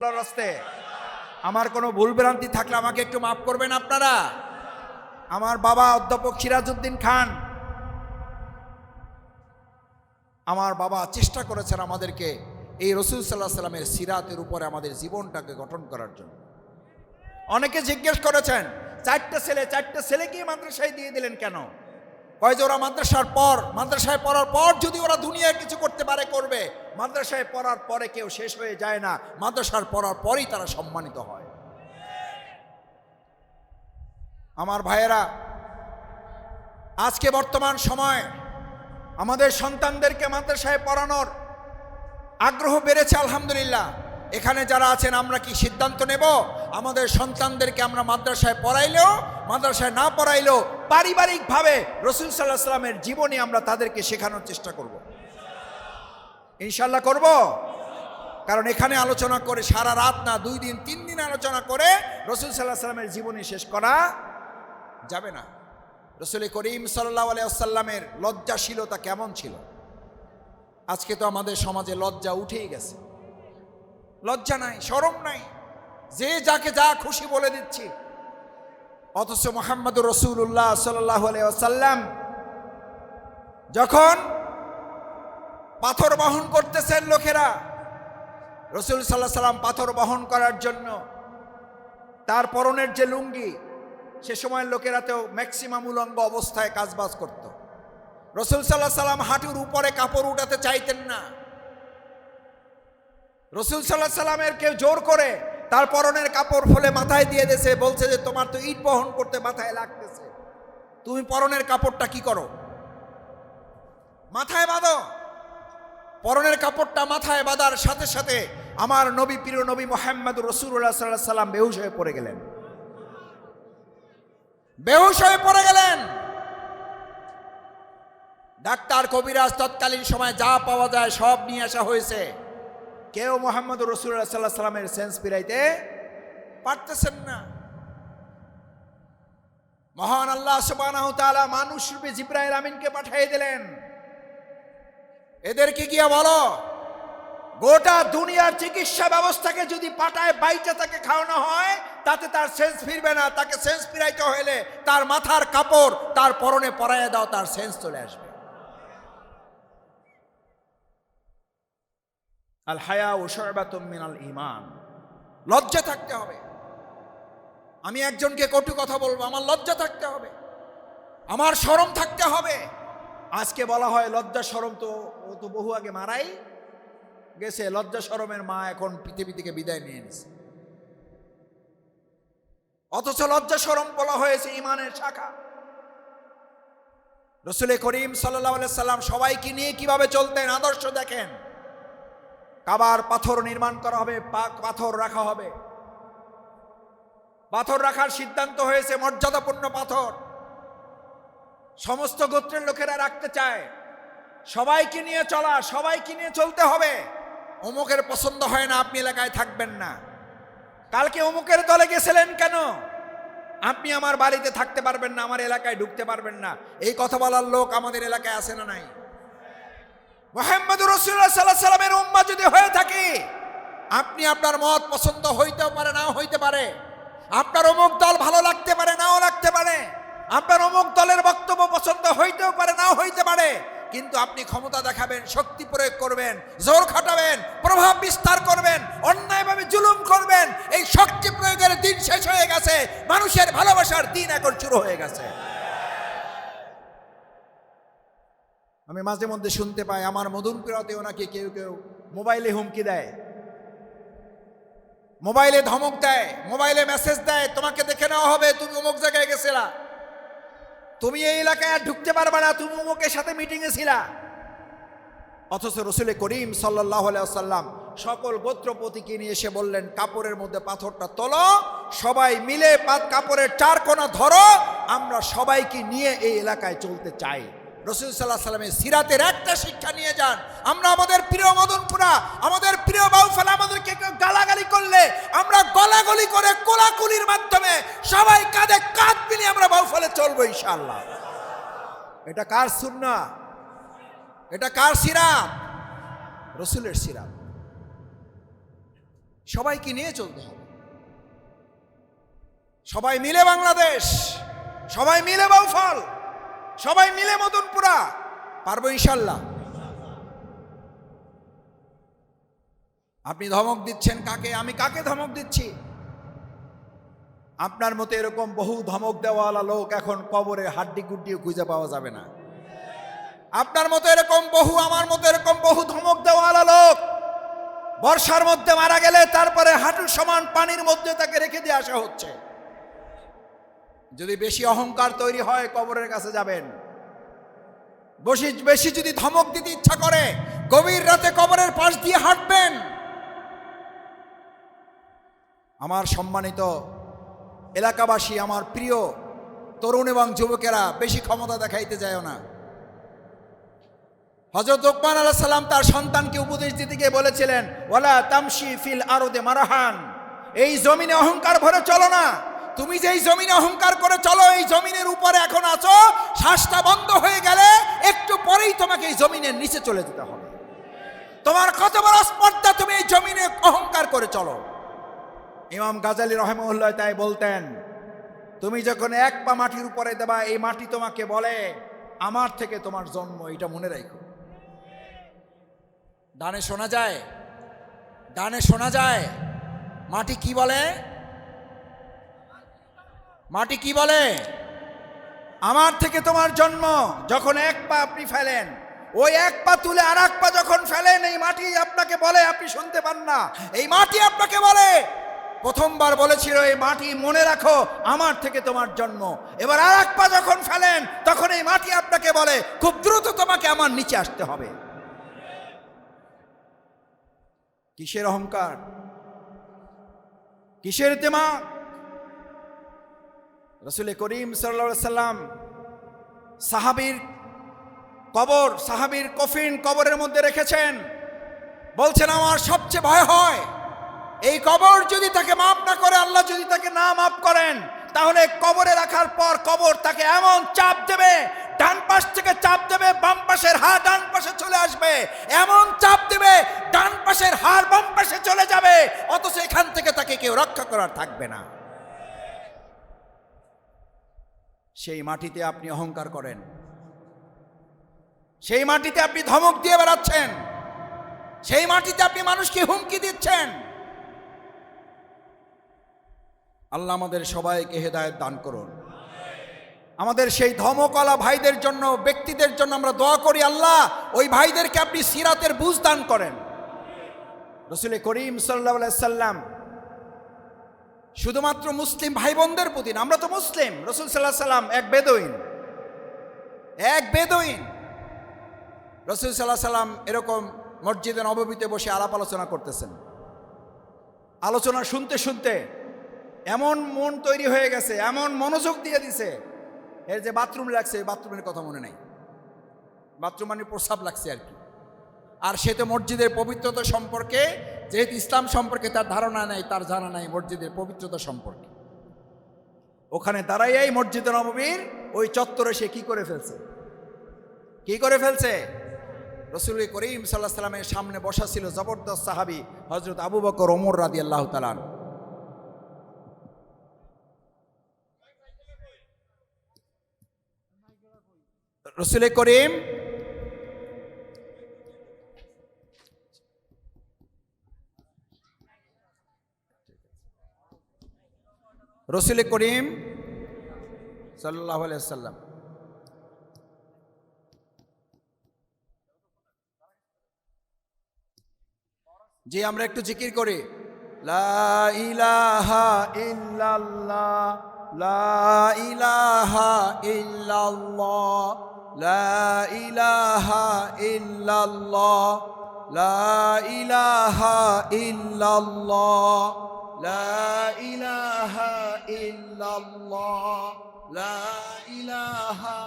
রাস্তে আমার কোনো ভুল ভ্রান্তি থাকলে আমাকে একটু মাফ করবেন আপনারা। আমার বাবা অধ্যাপক সিরাজউদ্দিন খান, আমার বাবা চেষ্টা করেছেন আমাদেরকে এই রাসূল সাল্লাল্লাহু আলাইহি সাল্লামের সিরাতের উপরে আমাদের জীবনটাকে গঠন করার জন্য। অনেকে জিজ্ঞেস করেছেন, চারটে ছেলেকে মাদ্রাসায় দিয়ে দিলেন কেন? কয় যে ওরা মাদ্রাসায় পড়ার পর যদি ওরা দুনিয়ায় কিছু করতে পারে করবে, মাদ্রাসায় পড়ার পরে কেউ শেষ হয়ে যায় না, মাদ্রাসার পড়ার পরেই তারা সম্মানিত হয়। আমার ভাইয়েরা, আজকে বর্তমান সময় আমাদের সন্তানদেরকে মাদ্রাসায় পড়ানোর আগ্রহ বেড়েছে আলহামদুলিল্লাহ। এখানে যারা আছেন আমরা কি সিদ্ধান্ত নেব আমাদের সন্তানদেরকে আমরা মাদ্রাসায় পড়াইলেও, মাদ্রাসায় না পড়াইলেও পারিবারিকভাবে রাসূল সাল্লাল্লাহু আলাইহি ওয়াসাল্লামের জীবনী আমরা তাদেরকে শেখানোর চেষ্টা করব? ইনশাআল্লাহ করব। কারণ এখানে আলোচনা করে সারা রাত না, 2 দিন 3 দিন আলোচনা করে রাসূল সাল্লাল্লাহু আলাইহি ওয়াসাল্লামের জীবনী শেষ করা যাবে না। রাসূল করিম সাল্লাল্লাহু আলাইহি ওয়াসাল্লামের লজ্জাশীলতা কেমন ছিল? আজকে তো আমাদের সমাজে লজ্জা উঠেই গেছে, লজ্জা নাই, শরম নাই, যে যাকে যা খুশি বলে দিচ্ছি। অথচ মুহাম্মদুর রাসূলুল্লাহ সাল্লাল্লাহু আলাইহি ওয়াসাল্লাম যখন পাথর বহন করতেছেন লোকেরা, রাসূল সাল্লাল্লাহু আলাইহি ওয়াসাল্লাম পাথর বহন করার জন্য তার পরনের যে লুঙ্গি, সে সময়ের লোকেরা তো ম্যাক্সিমাম উলঙ্গ অবস্থায় কাজবাজ করত। রাসূল সাল্লাল্লাহু আলাইহি ওয়াসাল্লাম হাঁটুর উপরে কাপড় উঠাতে চাইতেন না। রাসূল সাল্লাল্লাহু আলাইহি ওয়াসাল্লামের কেউ জোর করে তার পরনের কাপড় ফলে মাথায় দিয়ে দিয়েছে, বলছে যে তোমার তো ইট বহন করতে মাথায় লাগতেছে, তুমি পরনের কাপড়টা কি করো, মাথায় বাঁধো। পরনের কাপড়টা মাথায় বাঁধার সাথে সাথে আমার নবী, প্রিয় নবী মুহাম্মদুর রাসূলুল্লাহ সাল্লাল্লাহু আলাইহি ওয়াসাল্লাম বেহুশ হয়ে পড়ে গেলেন, বেহুশ হয়ে পড়ে গেলেন। ডাক্তার কবিরাজ তৎকালীন সময় যা পাওয়া যায় সব নিয়ে আসা হয়েছে, কেউ মুহাম্মদুর রাসূলুল্লাহ সাল্লাল্লাহু আলাইহি ওয়াসাল্লামের সেন্স ফিরাইতে পারতেছেন না। মহান আল্লাহ সুবহানাহু ওয়া তাআলা মানুষ রূপে জিবরাইল আমিনকে পাঠিয়ে দিলেন, এদেরকে গিয়া বলো গোটা দুনিয়ার চিকিৎসা ব্যবস্থাকে যদি পাটায় বাইচা তাকে খাওয়ানো হয় তাতে তার সেন্স ফিরবে না, তাকে সেন্স ফিরাইতে হলে তার মাথার কাপড় তার পরনে পরাইয়া দাও, তার সেন্স চলে আসবে। আল হায়া শুবাতুম মিনাল ঈমান, লজ্জা থাকতে হবে। আমি একজনকে কটু কথা বলবো, আমার লজ্জা থাকতে হবে, আমার শরম থাকতে হবে। আজকে বলা হয় লজ্জা শরম তো ও তো বহু আগে মারাই গেছে, লজ্জা শরমের মা এখন পৃথিবী থেকে বিদায় নিয়ে নিছে। অথচ লজ্জা শরম বলা হয়েছে ঈমানের শাখা। রাসূল করিম সাল্লাল্লাহু আলাইহি ওয়াসাল্লাম সবাইকে নিয়ে কিভাবে চলতেন আদর্শ দেখেন। কাবার পাথর নির্মাণ করা হবে, পাথর রাখা হবে, পাথর রাখার সিদ্ধান্ত হয়েছে, মর্যাদাপূর্ণ পাথর সমস্ত গোত্রের লোকেরা রাখতে চায়। সবাইকে নিয়ে চলা, সবাইকে নিয়ে চলতে হবে। অমুকের পছন্দ হয় না, আপনি এলাকায় থাকবেন না। কালকে অমুকের দলে গেছিলেন কেন, আপনি আমার বাড়িতে থাকতে পারবেন না, আমার এলাকায় ঢুকতে পারবেন না। এই কথা বলার লোক আমাদের এলাকায় আছে না নাই? মুহাম্মদুর রাসূলুল্লাহ সাল্লাল্লাহু আলাইহি ওয়াসাল্লামের উম্মাহ যদি হয়ে থাকি, আপনি আপনার মত পছন্দ হইতেও পারে, নাও হইতে পারে, আপনার অমুক দল ভালো লাগতে পারে, নাও লাগতে পারে, আপনার অমুক দলের বক্তব্য পছন্দ হইতেও পারে, নাও হইতে পারে, কিন্তু আপনি ক্ষমতা দেখাবেন, শক্তি প্রয়োগ করবেন, জোর খাটাবেন, প্রভাব বিস্তার করবেন, অন্যায়ভাবে জুলুম করবেন। এই শক্তি প্রয়োগের দিন শেষ হয়ে গেছে, মানুষের ভালোবাসার দিন এখন শুরু হয়ে গেছে। আমি মাঝে মধ্যে শুনতে পাই আমার মদনপুরাতেও নাকি কেউ কেউ মোবাইলে হুমকি দেয়, মোবাইলে ধমক দেয়, মোবাইলে মেসেজ দেয়, তোমাকে দেখে নেওয়া হবে, তুমি অমুক জায়গায় গেছিলা, তুমি এই এলাকায় আর ঢুকতে পারবে না, তুমি অমুকের সাথে মিটিংয়ে ছিলা। অথচ রাসূল করিম সাল্লাল্লাহু আলাইহি ওয়াসাল্লাম সকল গোত্রপতিকে নিয়ে এসে বললেন, কাপড়ের মধ্যে পাথরটা তোলো, সবাই মিলে কাপড়ের 4 কোণা ধরো, আমরা সবাইকে নিয়ে এই এলাকায় চলতে চাই। রাসূল সাল্লাল্লাহু আলাইহি ওয়াসাল্লামের সিরাতের একটা শিক্ষা নিয়ে যান। আমরা আমাদের প্রিয় মদনপুরা, আমাদের প্রিয় বাউফল, আমাদেরকে কেউ গালাগালি করলে আমরা গলাগলি করে কোলাকুলির মাধ্যমে সবাই কাঁধে কাঁধ মিলিয়ে আমরা বাউফলে চলবো ইনশাআল্লাহ। এটা কার সুন্নাহ? এটা কার সিরাত? রাসূলের সিরাত। সবাইকে নিয়ে চলতে হবে। সবাই মিলে বাংলাদেশ, সবাই মিলে বাউফল, সবাই মিলে মদনপুরা, পারবো ইনশাল্লাহ। আপনি ধমক দিচ্ছেন কাকে? আমি কাকে ধমক দিচ্ছি? আপনার মতো এরকম বহু ধমক দেওয়ালা লোক এখন কবরে হাড্ডি গুড্ডিও খুঁজে পাওয়া যাবে না। আপনার মতো এরকম বহু, আমার মতো এরকম বহু ধমক দেওয়ালা লোক বর্ষার মধ্যে মারা গেলে তারপরে হাঁটুর সমান পানির মধ্যে তাকে রেখে দিয়ে আসা হচ্ছে। যদি বেশি অহংকার তৈরি হয় কবরের কাছে যাবেন। বেশি যদি ধমক দিতে ইচ্ছা করে গভীর রাতে কবরের পাশ দিয়ে হাঁটবেন। আমার সম্মানিত এলাকাবাসী, আমার প্রিয় তরুণ এবং যুবকেরা, বেশি ক্ষমতা দেখাইতে যায় না। হযরত লোকমান আলাইহিস সালাম তার সন্তানকে উপদেশ দিতে গিয়ে বলেছিলেন, ওয়ালা তামশি ফিল আরদে মারাহান, এই জমিনে অহংকার ভরে চলো না। তুমি যেই জমিনে অহংকার করে চলো, এই জমিনের উপরে এখন আছো, শ্বাসটা বন্ধ হয়ে গেলে একটু পরেই তোমাকে এই জমিনের নিচে চলে যেতে হবে। তোমার কত বড় স্পর্ধা, তুমি এই জমিনে অহংকার করে চলো। ইমাম গাজালি রাহিমাহুল্লাহ তাই বলতেন, তুমি যখন এক পা মাটির উপরে দেবা, এই মাটি তোমাকে বলে আমার থেকে তোমার জন্ম, এটা মনে রাখো। ডানে শোনা যায়, ডানে শোনা যায় মাটি কি বলে? মাটি কি বলে? আমার থেকে তোমার জন্ম। যখন এক পা আপনি ফেলেন, ওই এক পা তুলে আর এক পা যখন ফেলেন, এই মাটি আপনাকে বলে, আপনি শুনতে পান না, এই মাটি আপনাকে বলে, প্রথমবার বলেছিল এই মাটি মনে রাখো আমার থেকে তোমার জন্ম। এবার আর এক পা যখন ফেলেন, তখন এই মাটি আপনাকে বলে খুব দ্রুত তোমাকে আমার নিচে আসতে হবে। কিসের অহংকার, কিসের দিমাগ? রাসূল করিম সাল্লাল্লাহু আলাইহি সাল্লাম সাহাবীর কবর, সাহাবীর কফিন কবরের মধ্যে রেখেছেন। বলছেন আমার সবচেয়ে ভয় হয় এই কবর যদি তাকে মাফ না করে, আল্লাহ যদি তাকে না মাফ করেন, তাহলে কবরে রাখার পর কবর তাকে এমন চাপ দেবে, ডান পাশ থেকে চাপ দেবে, বাম পাশের হাড় ডান পাশে চলে আসবে, এমন চাপ দেবে ডান পাশের হাড় বাম পাশে চলে যাবে, অথচ এখান থেকে তাকে কেউ রক্ষা করার থাকবে না। সেই মাটিতে আপনি অহংকার করেন, সেই মাটিতে আপনি ধমক দিয়ে বেড়াচ্ছেন, সেই মাটিতে আপনি মানুষকে হুমকি দিচ্ছেন। আল্লাহ আমাদের সবাইকে হেদায়েত দান করুন। আমাদের সেই ধমকওয়ালা ভাইদের জন্য, ব্যক্তিদের জন্য আমরা দোয়া করি, আল্লাহ ওই ভাইদেরকে আপনি সিরাতের বুঝ দান করেন। রাসূল করিম সাল্লাল্লাহু আলাইহি সাল্লাম শুধুমাত্র মুসলিম ভাই বোনদের প্রতি না, আমরা তো মুসলিম। রাসূল সাল্লাল্লাহু আলাইহি সাল্লাম এক বেদুইন, রাসূল সাল্লাল্লাহু আলাইহি সাল্লাম এরকম মসজিদে নববীতে বসে আলাপ আলোচনা করতেছেন। আলোচনা শুনতে শুনতে এমন মন তৈরি হয়ে গেছে, এমন মনোযোগ দিয়ে দিছে, এর যে বাথরুম লাগছে, বাথরুমের কথা মনে নাই। বাথরুম মানে প্রস্রাব লাগছে আর কি। আর সে তো মসজিদের পবিত্রতা সম্পর্কে, যেহেতু ইসলাম সম্পর্কে তার ধারণা নাই, তার জানা নাই মসজিদের পবিত্রতা সম্পর্কে। ওখানে দাঁড়াইয়াই মসজিদে নববীর ওই চত্বরে সে কি করে ফেলছে, কি করে ফেলছে? রাসূল করিম সাল্লাল্লাহু আলাইহি সাল্লামের সামনে বসা ছিল জবরদস্ত সাহাবী হযরত আবু বকর, ওমর রাদিয়াল্লাহু তাআলা। রাসূল করিম সাল্লাল্লাহু আলাইহি ওয়াসাল্লাম জি, আমরা একটু জিকির করি, লা ইলাহা ইল্লাল্লাহ, লা ইলাহা ইল্লাল্লাহ, লা ইলাহা ইল্লাল্লাহ, লা ইলাহা ইল্লাল্লাহ, লা ইলাহা ইল্লাল্লাহ, লা ইলাহা